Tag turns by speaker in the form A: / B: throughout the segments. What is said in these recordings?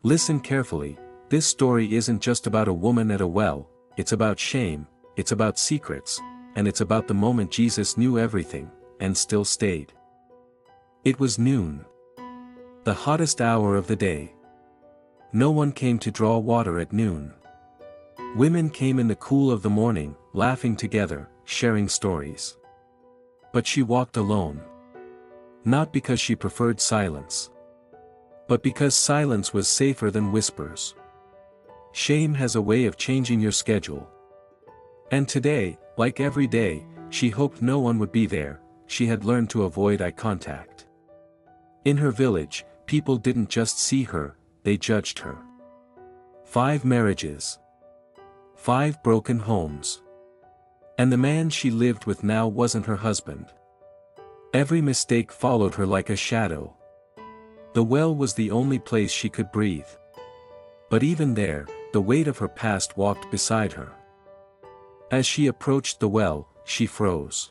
A: Listen carefully, this story isn't just about a woman at a well, it's about shame, it's about secrets, and it's about the moment Jesus knew everything, and still stayed. It was noon. The hottest hour of the day. No one came to draw water at noon. Women came in the cool of the morning, laughing together, sharing stories. But she walked alone. Not because she preferred silence, but because silence was safer than whispers. Shame has a way of changing your schedule. And today, like every day, she hoped no one would be there. She had learned to avoid eye contact. In her village, people didn't just see her, they judged her. 5 marriages. 5 broken homes. And the man she lived with now wasn't her husband. Every mistake followed her like a shadow. The well was the only place she could breathe. But even there, the weight of her past walked beside her. As she approached the well, she froze.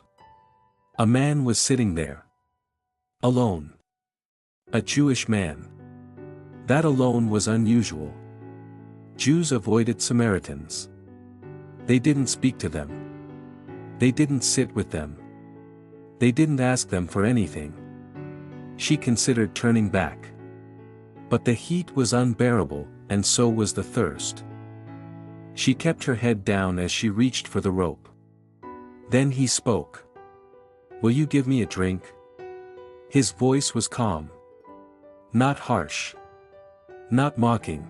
A: A man was sitting there. Alone. A Jewish man. That alone was unusual. Jews avoided Samaritans. They didn't speak to them. They didn't sit with them. They didn't ask them for anything. She considered turning back. But the heat was unbearable, and so was the thirst. She kept her head down as she reached for the rope. Then he spoke. "Will you give me a drink?" His voice was calm. Not harsh. Not mocking.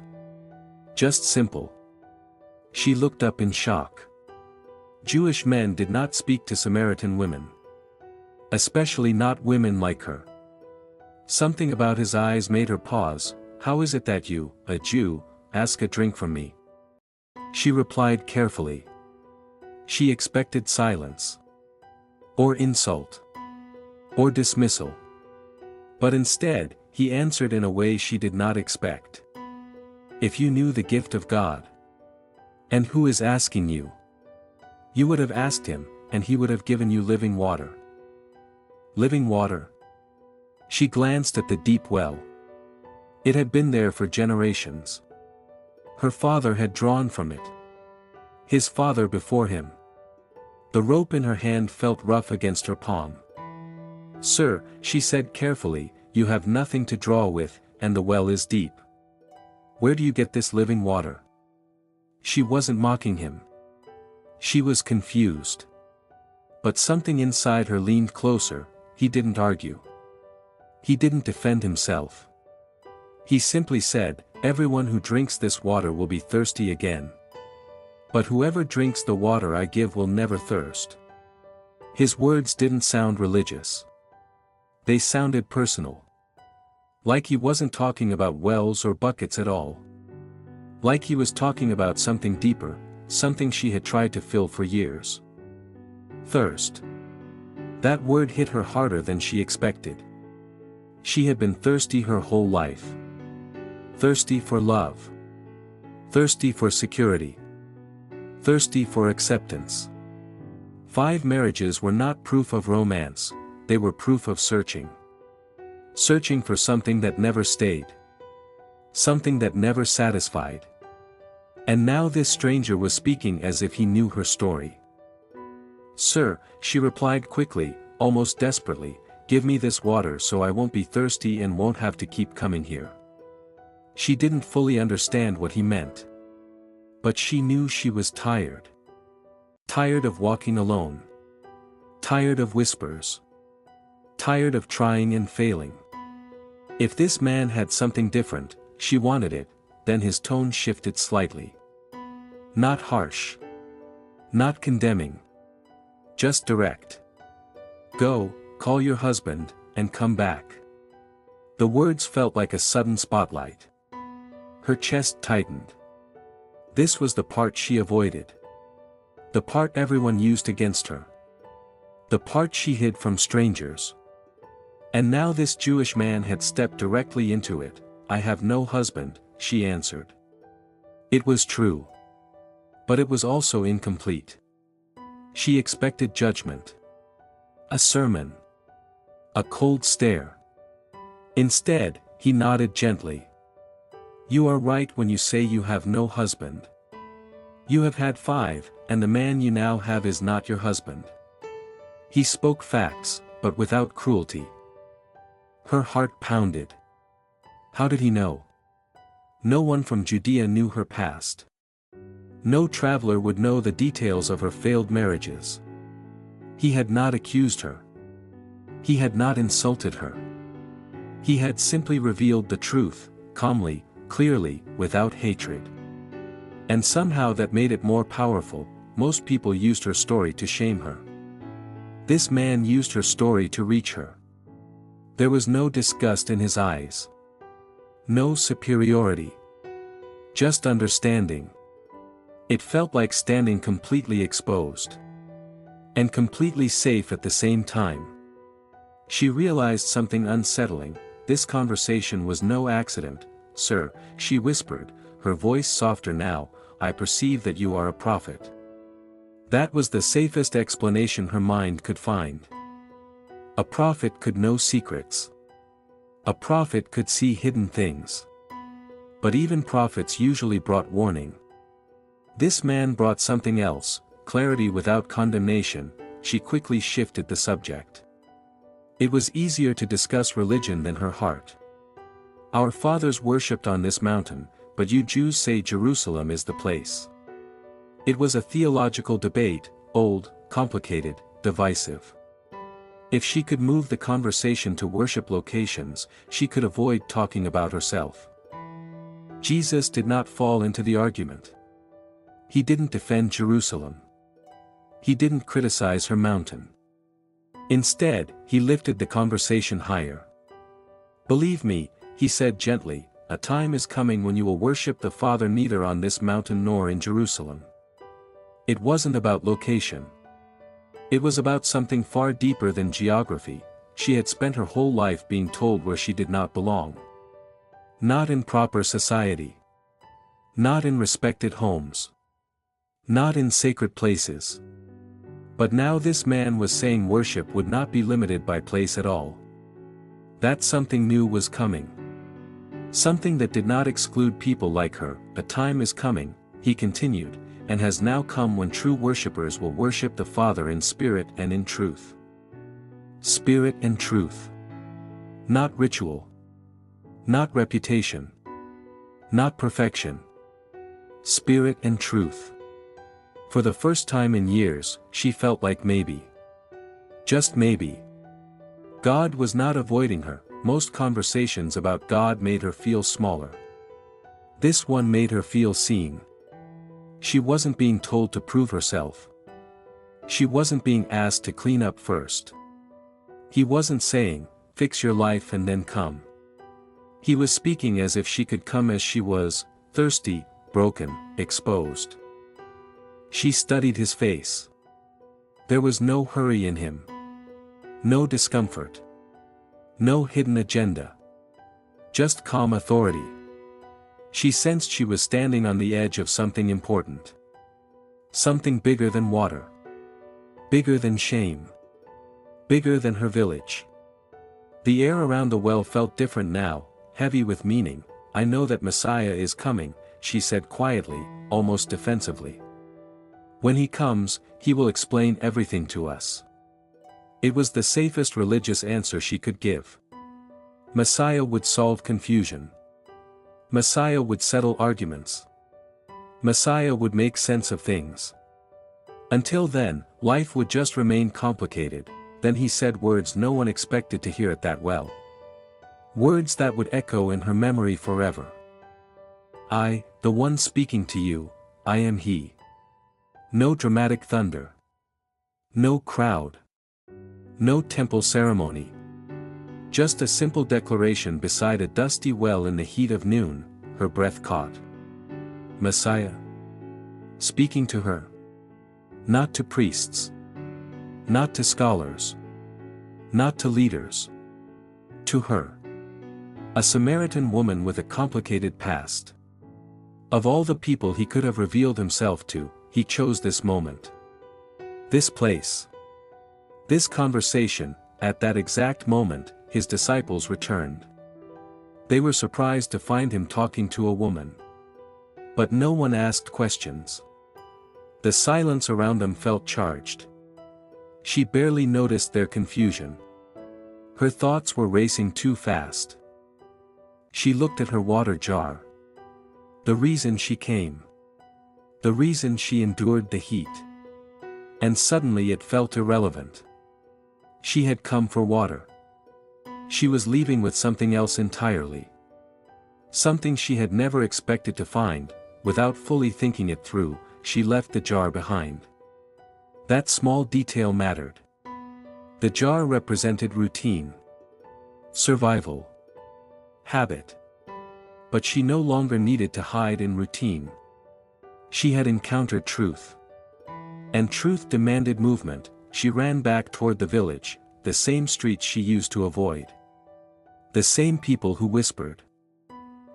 A: Just simple. She looked up in shock. Jewish men did not speak to Samaritan women. Especially not women like her. Something about his eyes made her pause. "How is it that you, a Jew, ask a drink from me?" She replied carefully. She expected silence. Or insult. Or dismissal. But instead, he answered in a way she did not expect. "If you knew the gift of God, and who is asking you, you would have asked him, and he would have given you living water." Living water? She glanced at the deep well. It had been there for generations. Her father had drawn from it. His father before him. The rope in her hand felt rough against her palm. "Sir," she said carefully, "you have nothing to draw with, and the well is deep. Where do you get this living water?" She wasn't mocking him. She was confused. But something inside her leaned closer. He didn't argue. He didn't defend himself. He simply said, "Everyone who drinks this water will be thirsty again. But whoever drinks the water I give will never thirst." His words didn't sound religious. They sounded personal. Like he wasn't talking about wells or buckets at all. Like he was talking about something deeper, something she had tried to fill for years. Thirst. That word hit her harder than she expected. She had been thirsty her whole life. Thirsty for love. Thirsty for security. Thirsty for acceptance. 5 marriages were not proof of romance, they were proof of searching. Searching for something that never stayed. Something that never satisfied. And now this stranger was speaking as if he knew her story. "Sir," she replied quickly, almost desperately, "give me this water so I won't be thirsty and won't have to keep coming here." She didn't fully understand what he meant. But she knew she was tired. Tired of walking alone. Tired of whispers. Tired of trying and failing. If this man had something different, she wanted it, then his tone shifted slightly. Not harsh. Not condemning. Just direct. "Go, call your husband, and come back." The words felt like a sudden spotlight. Her chest tightened. This was the part she avoided. The part everyone used against her. The part she hid from strangers. And now this Jewish man had stepped directly into it. "I have no husband," she answered. It was true. But it was also incomplete. She expected judgment. A sermon. A cold stare. Instead, he nodded gently. You are right when you say you have no husband. You have had 5, and the man you now have is not your husband." He spoke facts, but without cruelty. Her heart pounded. How did he know? No one from Judea knew her past. No traveler would know the details of her failed marriages. He had not accused her. He had not insulted her. He had simply revealed the truth, calmly, clearly, without hatred. And somehow that made it more powerful. Most people used her story to shame her. This man used her story to reach her. There was no disgust in his eyes. No superiority. Just understanding. It felt like standing completely exposed. And completely safe at the same time. She realized something unsettling. This conversation was no accident. "Sir," she whispered, her voice softer now, "I perceive that you are a prophet." That was the safest explanation her mind could find. A prophet could know secrets. A prophet could see hidden things. But even prophets usually brought warning. This man brought something else, clarity without condemnation. She quickly shifted the subject. It was easier to discuss religion than her heart. "Our fathers worshipped on this mountain, but you Jews say Jerusalem is the place." It was a theological debate, old, complicated, divisive. If she could move the conversation to worship locations, she could avoid talking about herself. Jesus did not fall into the argument. He didn't defend Jerusalem. He didn't criticize her mountain. Instead, he lifted the conversation higher. "Believe me," he said gently, "a time is coming when you will worship the Father neither on this mountain nor in Jerusalem." It wasn't about location. It was about something far deeper than geography. She had spent her whole life being told where she did not belong. Not in proper society. Not in respected homes. Not in sacred places. But now this man was saying worship would not be limited by place at all. That something new was coming. Something that did not exclude people like her. "A time is coming," he continued, "and has now come when true worshippers will worship the Father in spirit and in truth." Spirit and truth. Not ritual. Not reputation. Not perfection. Spirit and truth. For the first time in years, she felt like maybe. Just maybe. God was not avoiding her. Most conversations about God made her feel smaller. This one made her feel seen. She wasn't being told to prove herself. She wasn't being asked to clean up first. He wasn't saying, "Fix your life and then come." He was speaking as if she could come as she was, thirsty, broken, exposed. She studied his face. There was no hurry in him. No discomfort. No hidden agenda. Just calm authority. She sensed she was standing on the edge of something important. Something bigger than water. Bigger than shame. Bigger than her village. The air around the well felt different now, heavy with meaning. "I know that Messiah is coming," she said quietly, almost defensively. "When he comes, he will explain everything to us." It was the safest religious answer she could give. Messiah would solve confusion. Messiah would settle arguments. Messiah would make sense of things. Until then, life would just remain complicated. Then he said words no one expected to hear it that well. Words that would echo in her memory forever. "I, the one speaking to you, I am he." No dramatic thunder. No crowd. No temple ceremony. Just a simple declaration beside a dusty well in the heat of noon. Her breath caught. Messiah. Speaking to her. Not to priests. Not to scholars. Not to leaders. To her. A Samaritan woman with a complicated past. Of all the people he could have revealed himself to, he chose this moment. This place. This conversation. At that exact moment, his disciples returned. They were surprised to find him talking to a woman. But no one asked questions. The silence around them felt charged. She barely noticed their confusion. Her thoughts were racing too fast. She looked at her water jar. The reason she came. The reason she endured the heat. And suddenly it felt irrelevant. She had come for water. She was leaving with something else entirely. Something she had never expected to find. Without fully thinking it through, she left the jar behind. That small detail mattered. The jar represented routine. Survival. Habit. But she no longer needed to hide in routine. She had encountered truth. And truth demanded movement. She ran back toward the village, the same streets she used to avoid. The same people who whispered.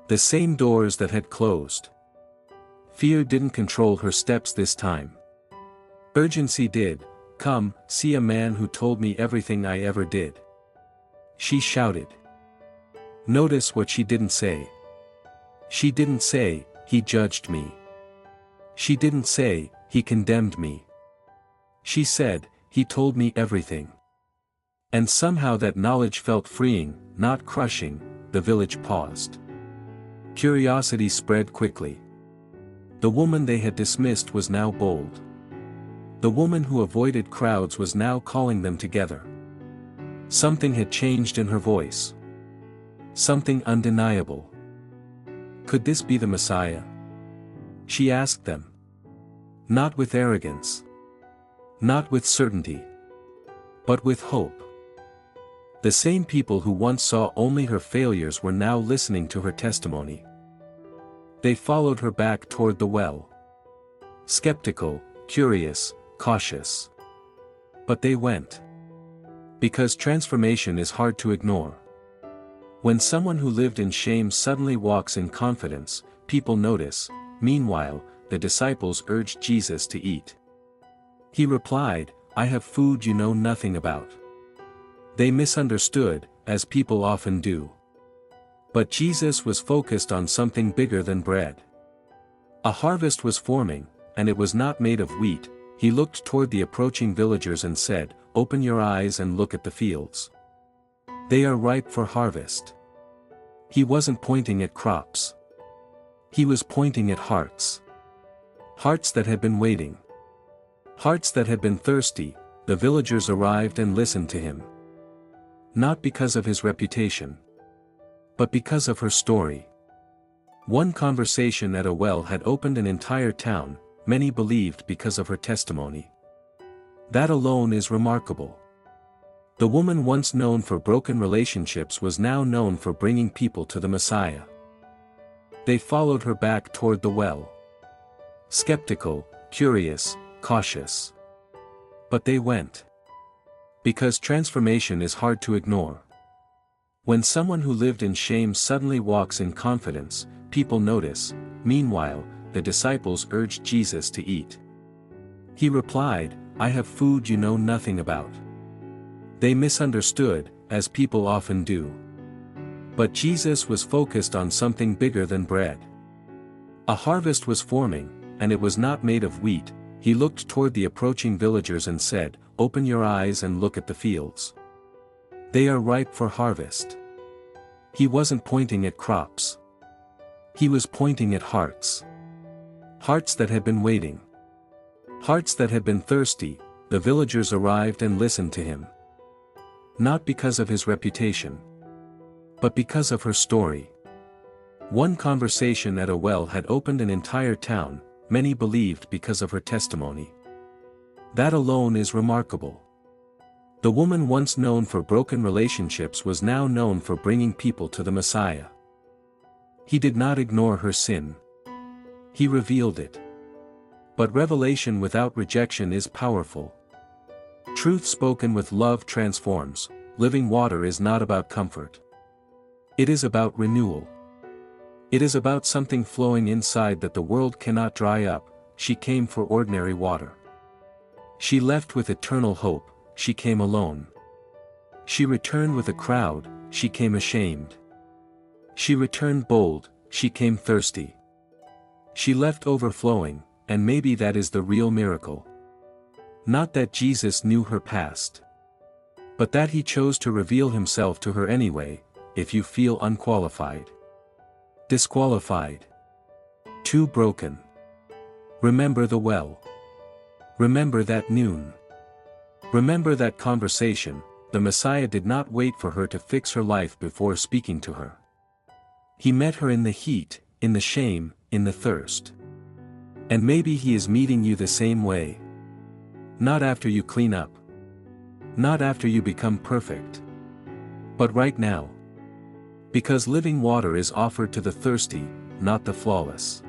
A: The same doors that had closed. Fear didn't control her steps this time. Urgency did. "Come, see a man who told me everything I ever did." She shouted. Notice what she didn't say. She didn't say, "He judged me." She didn't say, "He condemned me." She said, "He told me everything." And somehow that knowledge felt freeing, not crushing. The village paused. Curiosity spread quickly. The woman they had dismissed was now bold. The woman who avoided crowds was now calling them together. Something had changed in her voice. Something undeniable. Could this be the Messiah? She asked them. Not with arrogance. Not with certainty. But with hope. The same people who once saw only her failures were now listening to her testimony. They followed her back toward the well. Skeptical, curious, cautious. But they went. Because transformation is hard to ignore. When someone who lived in shame suddenly walks in confidence, people notice. Meanwhile, the disciples urged Jesus to eat. He replied, "I have food you know nothing about." They misunderstood, as people often do. But Jesus was focused on something bigger than bread. A harvest was forming, and it was not made of wheat. He looked toward the approaching villagers and said, "Open your eyes and look at the fields. They are ripe for harvest." He wasn't pointing at crops. He was pointing at hearts. Hearts that had been waiting. Hearts that had been thirsty. The villagers arrived and listened to him. Not because of his reputation. But because of her story. One conversation at a well had opened an entire town. Many believed because of her testimony. That alone is remarkable. The woman once known for broken relationships was now known for bringing people to the Messiah. They followed her back toward the well. Skeptical, curious, cautious. But they went. Because transformation is hard to ignore. When someone who lived in shame suddenly walks in confidence, people notice. Meanwhile, the disciples urged Jesus to eat. He replied, "I have food you know nothing about." They misunderstood, as people often do. But Jesus was focused on something bigger than bread. A harvest was forming, and it was not made of wheat. He looked toward the approaching villagers and said, "Open your eyes and look at the fields. They are ripe for harvest." He wasn't pointing at crops. He was pointing at hearts. Hearts that had been waiting. Hearts that had been thirsty. The villagers arrived and listened to him. Not because of his reputation. But because of her story. One conversation at a well had opened an entire town. Many believed because of her testimony. That alone is remarkable. The woman once known for broken relationships was now known for bringing people to the Messiah. He did not ignore her sin. He revealed it. But revelation without rejection is powerful. Truth spoken with love transforms. Living water is not about comfort. It is about renewal. It is about something flowing inside that the world cannot dry up. She came for ordinary water. She left with eternal hope. She came alone. She returned with a crowd. She came ashamed. She returned bold, she came thirsty. She left overflowing, and maybe that is the real miracle. Not that Jesus knew her past, but that he chose to reveal himself to her anyway. If you feel unqualified, disqualified, too broken, remember the well. Remember that noon. Remember that conversation. The Messiah did not wait for her to fix her life before speaking to her. He met her in the heat, in the shame, in the thirst. And maybe he is meeting you the same way. Not after you clean up. Not after you become perfect. But right now. Because living water is offered to the thirsty, not the flawless.